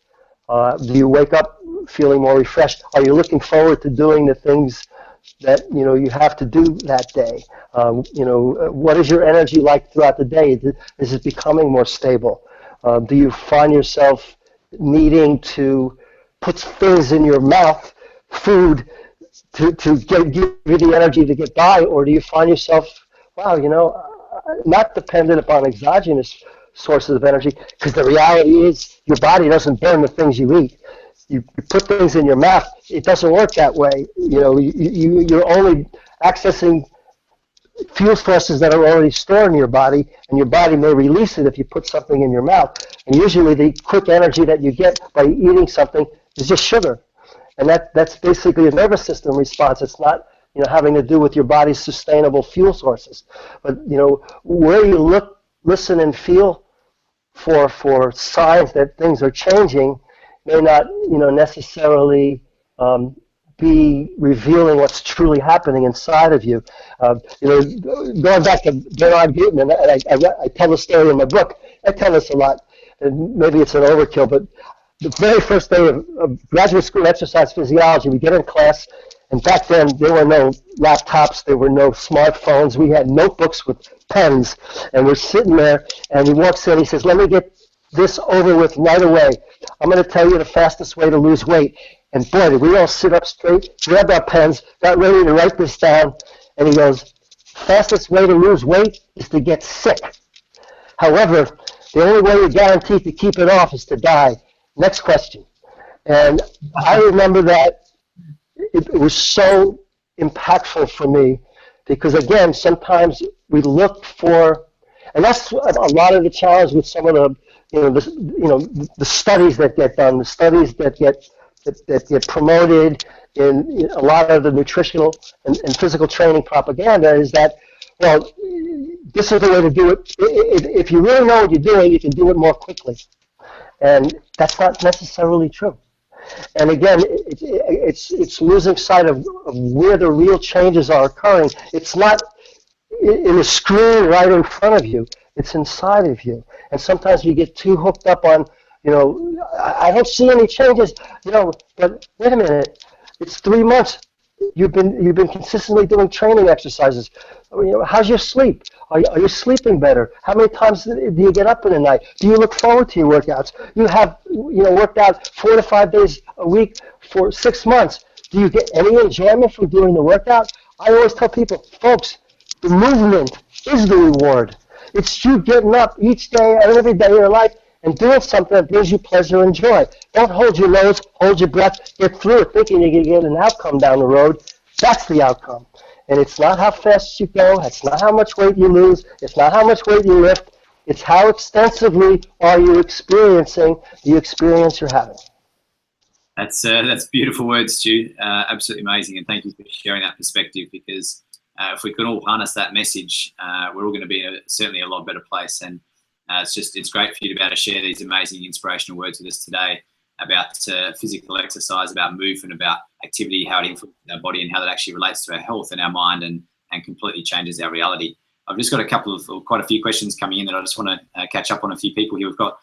Do you wake up feeling more refreshed? Are you looking forward to doing the things that you have to do that day? What is your energy like throughout the day? Is it becoming more stable? Do you find yourself needing to put things in your mouth, food, to give you the energy to get by, or do you find yourself, wow, not dependent upon exogenous sources of energy? Because the reality is your body doesn't burn the things you eat. You put things in your mouth. It doesn't work that way. You're only accessing fuel sources that are already stored in your body, and your body may release it if you put something in your mouth. And usually the quick energy that you get by eating something is just sugar. And that's basically a nervous system response. It's not having to do with your body's sustainable fuel sources. But where you look, listen, and feel for signs that things are changing may not necessarily be revealing what's truly happening inside of you. Going back to Bernard Gutmann, and I tell the story in my book. I tell this a lot, and maybe it's an overkill, but the very first day of graduate school exercise physiology, we get in class, and back then there were no laptops, there were no smartphones. We had notebooks with pens, and we're sitting there, and he walks in, he says, "Let me get this over with right away. I'm going to tell you the fastest way to lose weight." And boy, did we all sit up straight, grabbed our pens, got ready to write this down, and he goes, "Fastest way to lose weight is to get sick. However, the only way you're guaranteed to keep it off is to die. Next question." And I remember that it was so impactful for me because, again, sometimes we look for, and that's a lot of the challenge with some of the studies that get done, the studies that get promoted in a lot of the nutritional and physical training propaganda is that, well, this is the way to do it. If you really know what you're doing, you can do it more quickly. And that's not necessarily true. And again, it's losing sight of where the real changes are occurring. It's not in a screen right in front of you. It's inside of you. And sometimes we get too hooked up on, I don't see any changes, but wait a minute, it's 3 months. You've been consistently doing training exercises. How's your sleep? Are you sleeping better? How many times do you get up in the night? Do you look forward to your workouts? You have worked out 4 to 5 days a week for 6 months. Do you get any enjoyment from doing the workout? I always tell people, folks, the movement is the reward. It's you getting up each day and every day of your life and doing something that brings you pleasure and joy. Don't hold your nose, hold your breath, get through it thinking you're going to get an outcome down the road. That's the outcome. And it's not how fast you go, it's not how much weight you lose, it's not how much weight you lift, it's how extensively are you experiencing the experience you're having. That's beautiful words, Stu. Absolutely amazing, and thank you for sharing that perspective, because if we could all harness that message, we're all going to be certainly a lot better place. And it's great for you to be able to share these amazing inspirational words with us today about physical exercise, about movement, about activity, how it influences our body and how that actually relates to our health and our mind and completely changes our reality. I've just got quite a few questions coming in that I just want to catch up on a few people here. We've got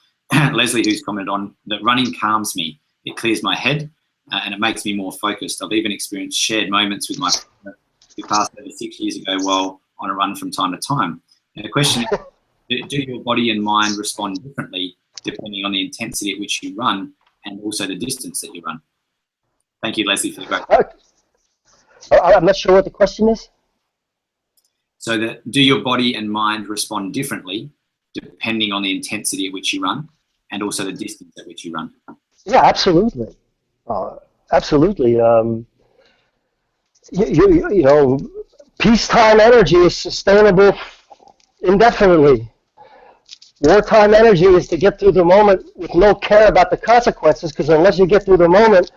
Leslie, who's commented on that running calms me. It clears my head and it makes me more focused. I've even experienced shared moments with my partner who passed over 6 years ago while on a run from time to time. And the question is, do your body and mind respond differently depending depending on the intensity at which you run and also the distance that you run. Thank you, Leslie, for the great. I'm not sure what the question is. So do your body and mind respond differently depending on the intensity at which you run and also the distance at which you run? Yeah, absolutely. Absolutely. You know, peacetime energy is sustainable indefinitely. Wartime energy is to get through the moment with no care about the consequences, because unless you get through the moment,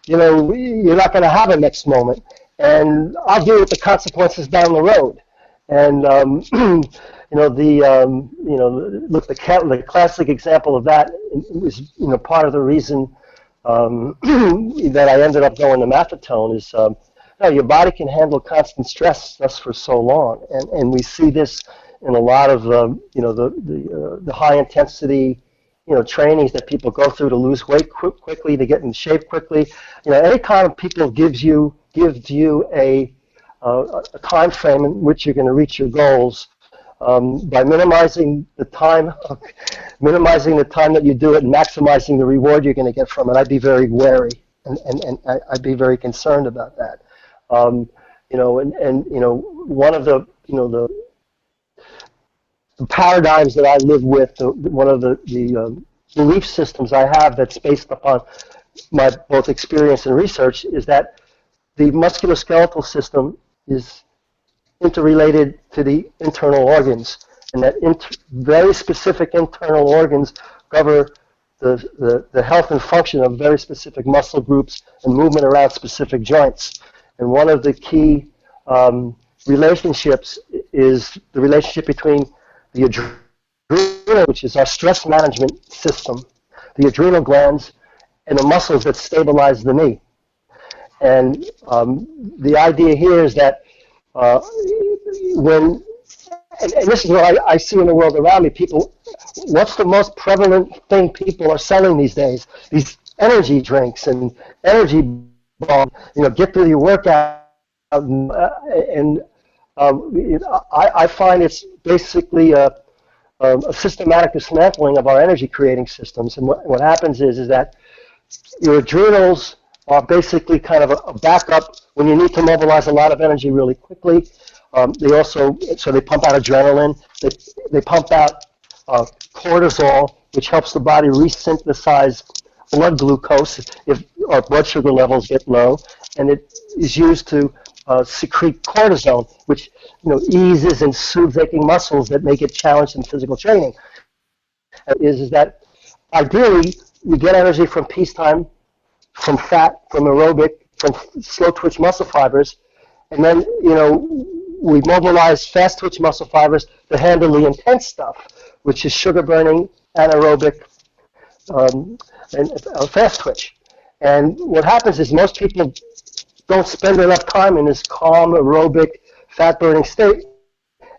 you know, you're not going to have a next moment. And I'll deal with the consequences down the road. And you know, look, the classic example of that was, you know, part of the reason that I ended up going to Maffetone is, your body can handle constant stress just for so long, and we see this in a lot of you know, the high intensity, you know, trainings that people go through to lose weight quickly, to get in shape quickly. You know, any time people gives you a time frame in which you're going to reach your goals, by minimizing the time that you do it and maximizing the reward you're going to get from it, I'd be very wary, and I'd be very concerned about that. You know, and you know, one of the, you know, the paradigms that I live with, one of the belief systems I have that's based upon my both experience and research is that the musculoskeletal system is interrelated to the internal organs, and that very specific internal organs govern the health and function of very specific muscle groups and movement around specific joints. And one of the key relationships is the relationship between the adrenal, which is our stress management system, the adrenal glands, and the muscles that stabilize the knee. And the idea here is that and this is what I see in the world around me, people, what's the most prevalent thing people are selling these days? These energy drinks and energy balls, you know, get through your workout. I find it's basically a systematic dismantling of our energy creating systems. And what happens is that your adrenals are basically kind of a backup when you need to mobilize a lot of energy really quickly. They also, so they pump out adrenaline, they pump out cortisol, which helps the body resynthesize blood glucose if our blood sugar levels get low, and it is used to secrete cortisone, which, you know, eases and soothes aching muscles that may get challenged in physical training. Is that ideally we get energy from peacetime, from fat, from aerobic, from slow twitch muscle fibers, and then, you know, we mobilize fast twitch muscle fibers to handle the intense stuff, which is sugar burning, anaerobic, and fast twitch. And what happens is most people don't spend enough time in this calm, aerobic, fat-burning state.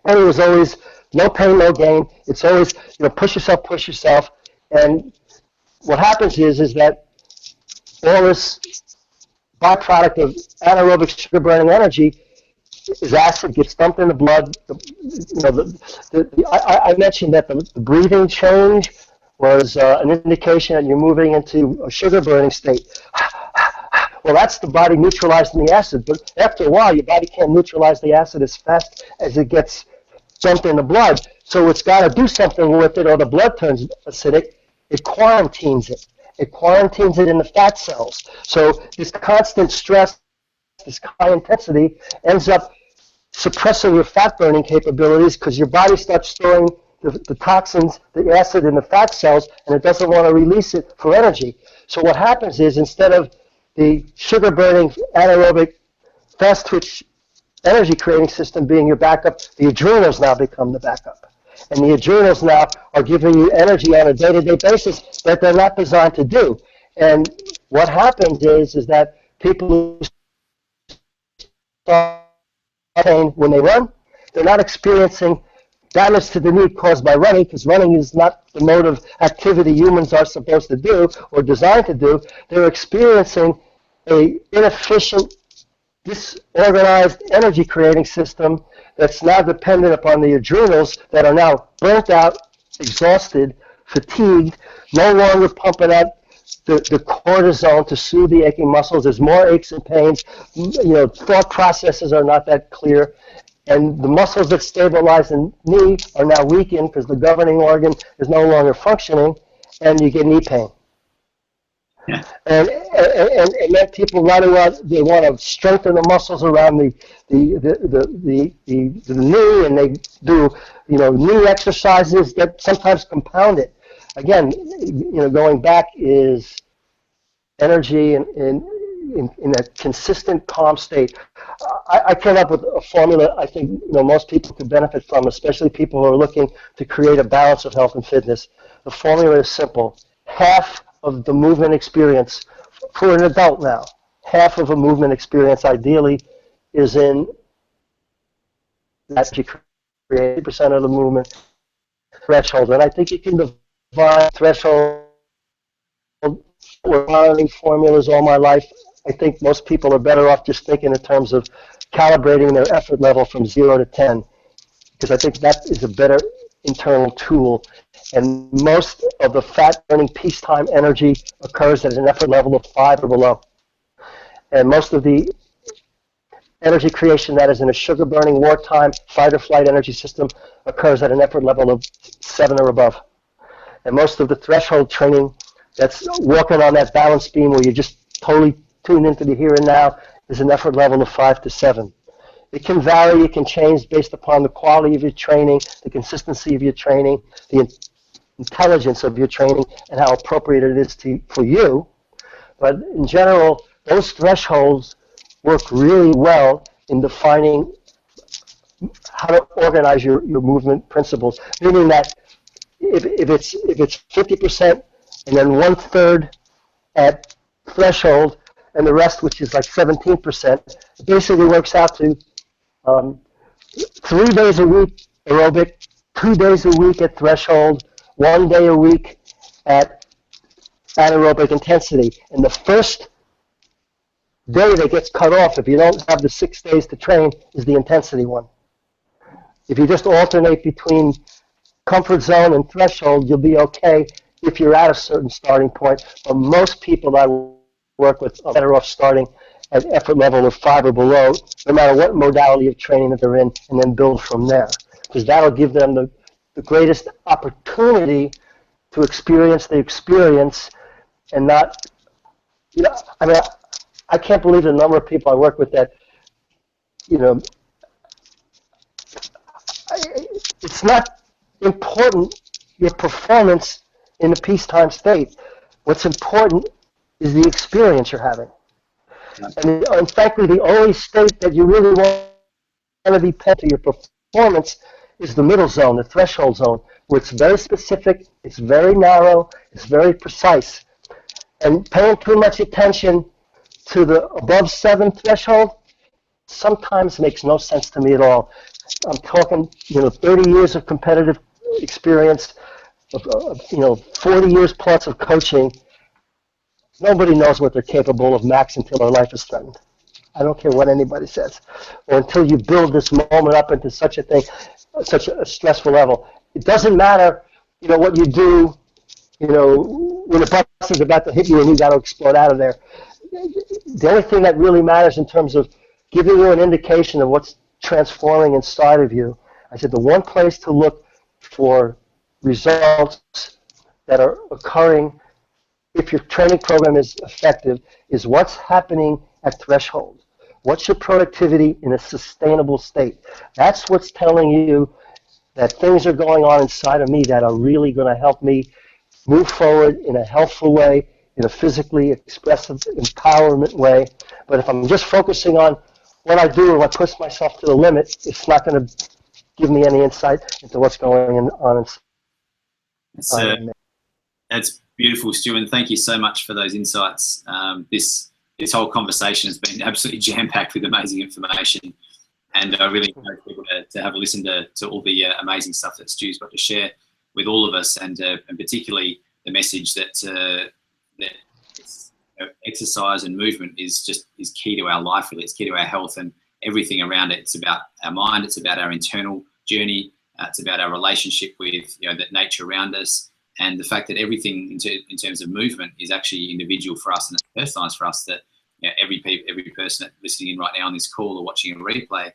And it was always no pain, no gain. It's always, you know, push yourself. And what happens is that all this byproduct of anaerobic sugar-burning energy is acid, gets dumped in the blood. You know, I mentioned that the breathing change was an indication that you're moving into a sugar-burning state. Well, that's the body neutralizing the acid, but after a while, your body can't neutralize the acid as fast as it gets dumped in the blood. So it's got to do something with it, or the blood turns acidic. It quarantines it. It quarantines it in the fat cells. So this constant stress, this high intensity, ends up suppressing your fat-burning capabilities because your body starts storing the toxins, the acid in the fat cells, and it doesn't want to release it for energy. So what happens is, instead of the sugar-burning, anaerobic, fast-twitch energy-creating system being your backup, the adrenals now become the backup. And the adrenals now are giving you energy on a day-to-day basis that they're not designed to do. And what happens is that people who start pain when they run, they're not experiencing damage to the knee caused by running, because running is not the mode of activity humans are supposed to do or designed to do. They're experiencing an inefficient, disorganized energy creating system that's now dependent upon the adrenals that are now burnt out, exhausted, fatigued, no longer pumping out the cortisone to soothe the aching muscles. There's more aches and pains. Thought processes are not that clear. And the muscles that stabilize the knee are now weakened because the governing organ is no longer functioning, and you get knee pain. Yeah. And then people right around, they want to strengthen the muscles around the knee, and they do knee exercises that sometimes compound it. Again, going back is energy in a consistent, calm state. I came up with a formula I think most people could benefit from, especially people who are looking to create a balance of health and fitness. The formula is simple. Half of the movement experience for an adult now, half of a movement experience ideally is in that you create 80% of the movement threshold. And I think you can divide threshold with modeling formulas all my life. I think most people are better off just thinking in terms of calibrating their effort level from 0 to 10, because I think that is a better internal tool. And most of the fat-burning peacetime energy occurs at an effort level of 5 or below. And most of the energy creation that is in a sugar-burning wartime fight-or-flight energy system occurs at an effort level of 7 or above. And most of the threshold training that's walking on that balance beam where you just totally tune into the here and now is an effort level of 5 to 7. It can vary, it can change based upon the quality of your training, the consistency of your training, the intelligence of your training, and how appropriate it is for you. But in general, those thresholds work really well in defining how to organize your movement principles, meaning that if it's 50% and then 1/3 at threshold and the rest, which is like 17%, it basically works out to 3 days a week aerobic, 2 days a week at threshold, 1 day a week at anaerobic intensity. And the first day that gets cut off, if you don't have the 6 days to train, is the intensity one. If you just alternate between comfort zone and threshold, you'll be okay if you're at a certain starting point. But most people I work with are better off starting at effort level of 5 or below, no matter what modality of training that they're in, and then build from there. Because that'll give them the greatest opportunity to experience the experience and not, I mean, I can't believe the number of people I work with that, it's not important your performance in the peacetime state. What's important is the experience you're having. And frankly, the only state that you really want to be paying to your performance is the middle zone, the threshold zone, where it's very specific, it's very narrow, it's very precise. And paying too much attention to the above 7 threshold sometimes makes no sense to me at all. I'm talking, 30 years of competitive experience, 40 years plus of coaching. Nobody knows what they're capable of max until their life is threatened. I don't care what anybody says. Or until you build this moment up into such a thing, such a stressful level. It doesn't matter, what you do, when the bus is about to hit you and you got to explode out of there. The only thing that really matters in terms of giving you an indication of what's transforming inside of you, I said the one place to look for results that are occurring if your training program is effective is what's happening at threshold. What's your productivity in a sustainable state? That's what's telling you that things are going on inside of me that are really going to help me move forward in a healthful way, in a physically expressive, empowerment way. But if I'm just focusing on what I do and I push myself to the limit, it's not going to give me any insight into what's going on inside of me. That's beautiful, Stu, and thank you so much for those insights. This whole conversation has been absolutely jam-packed with amazing information, and I really encourage people to have a listen to all the amazing stuff that Stu's got to share with all of us, and particularly the message that exercise and movement is key to our life. Really, it's key to our health and everything around it. It's about our mind. It's about our internal journey. It's about our relationship with the nature around us. And the fact that everything in terms of movement is actually individual for us and it's personalized for us, that every person listening in right now on this call or watching a replay,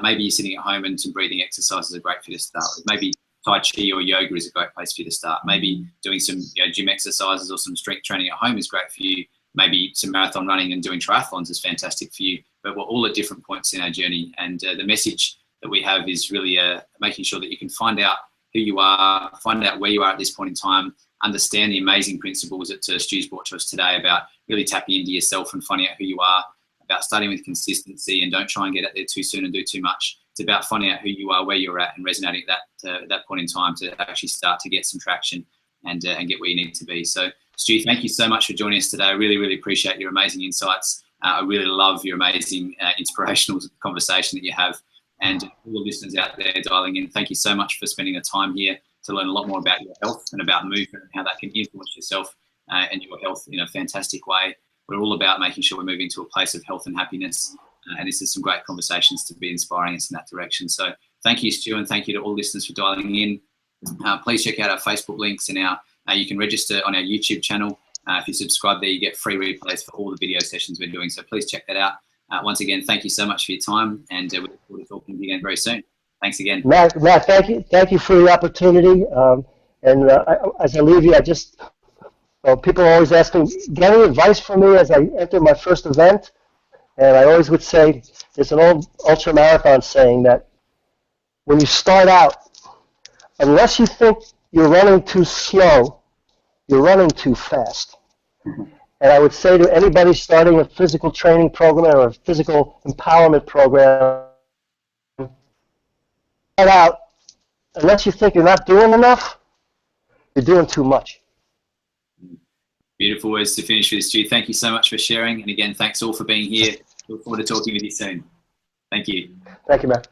maybe you're sitting at home and some breathing exercises are great for you to start with. Maybe Tai Chi or yoga is a great place for you to start. Maybe doing some gym exercises or some strength training at home is great for you. Maybe some marathon running and doing triathlons is fantastic for you. But we're all at different points in our journey. And the message that we have is really making sure that you can find out who you are, find out where you are at this point in time, understand the amazing principles that Stu's brought to us today about really tapping into yourself and finding out who you are, about starting with consistency and don't try and get out there too soon and do too much. It's about finding out who you are, where you're at, and resonating at that point in time to actually start to get some traction and get where you need to be. So, Stu, thank you so much for joining us today. I really, really appreciate your amazing insights. I really love your amazing, inspirational conversation that you have. And all the listeners out there dialing in, thank you so much for spending the time here to learn a lot more about your health and about movement and how that can influence yourself and your health in a fantastic way. We're all about making sure we're moving to a place of health and happiness. And this is some great conversations to be inspiring us in that direction. So thank you, Stu, and thank you to all listeners for dialing in. Please check out our Facebook links and you can register on our YouTube channel. If you subscribe there, you get free replays for all the video sessions we're doing. So please check that out. Once again, thank you so much for your time, and we look forward to talking to you again very soon. Thanks again. Matt, thank you for the opportunity. As I leave you, people are always asking, get any advice from me as I enter my first event? And I always would say, there's an old ultra marathon saying that when you start out, unless you think you're running too slow, you're running too fast. And I would say to anybody starting a physical training program or a physical empowerment program, start out, unless you think you're not doing enough, you're doing too much. Beautiful words to finish with, Stu. Thank you so much for sharing. And again, thanks all for being here. Look forward to talking with you soon. Thank you. Thank you, Matt.